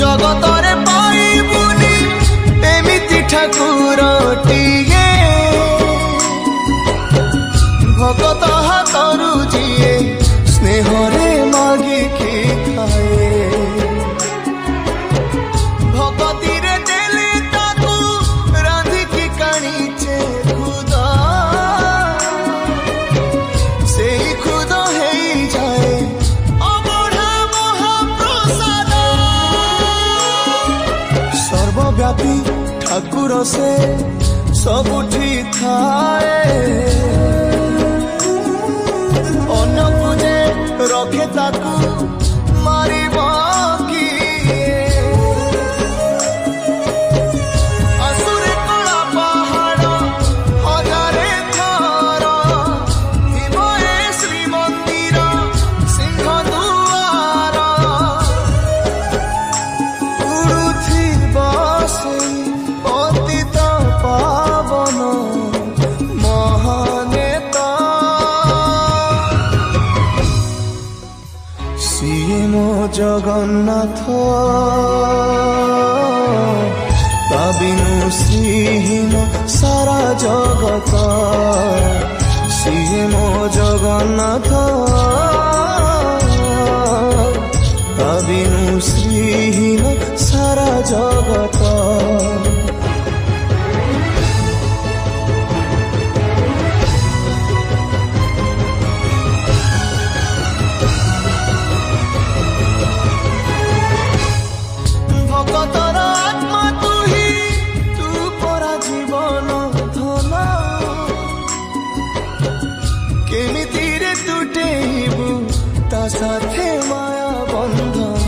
जगतरे पाइबुनी एमिति ठाकुरटिए भगत हाथरू जिए स्नेहरे मागिकी खाए भगतिरे देले ताकू रांधिकी काणीचे खुद से खुद है जाए अबढ़ा महाप्रसाद सर्वव्यापी ठाकुर से सबुठी थाए अन्न पूजे रखे ताकू मारिब किए असुरे कला पहाड़ हजारे थर हिमये श्रीमंदिर सिंह दुआर उड़ुथिबा सेई पतित पावन महानेता सिए मो जगन्नाथ ता बिनु श्रीहीन सारा जगत सिए मो जगन्नाथ ता बिनु श्रीहीन सारा जगत भगतर आत्मा तू ही तू परा जीवन धन केमिति रे तुटेबु ता साथे माया बंधन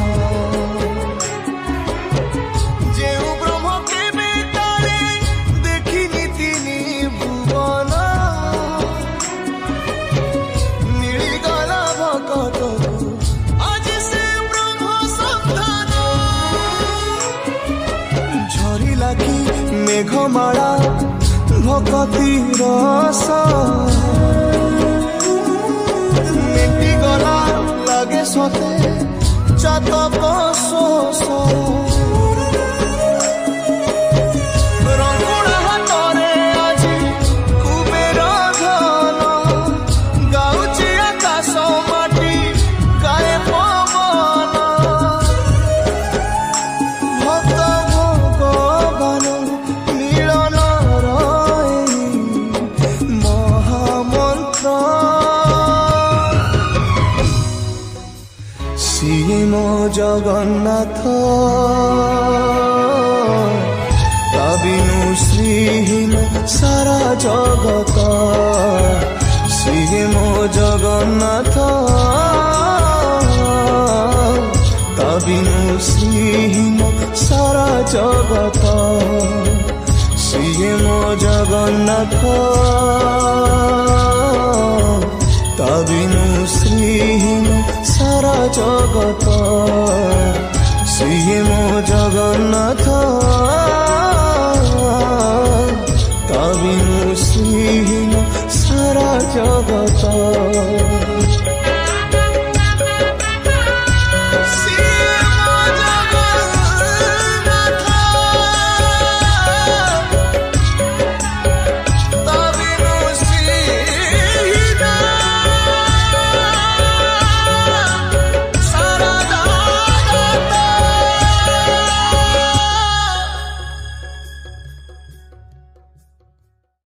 जेउ ब्रह्म केबे तारे देखिनि तिनि भुवन मिलिगला भगतकु आज से ब्रह्म संधान झरी लागी मेघमाला भगती रस मेटी गला लागे सते चातक शोष रंगुणा हाथरे आजी कुबेर धन गाउची आकाश माटी गाए पवन भक्त भगवान मिलन रही महामंत्र सिए मो जगन्नाथ ता बिनु श्रीहीन सारा जगत सिए मो जगन्नाथ ता बिनु श्रीहीन सारा जगत सिए मो जगन्नाथ ता बिनु श्रीहीन सारा जगत।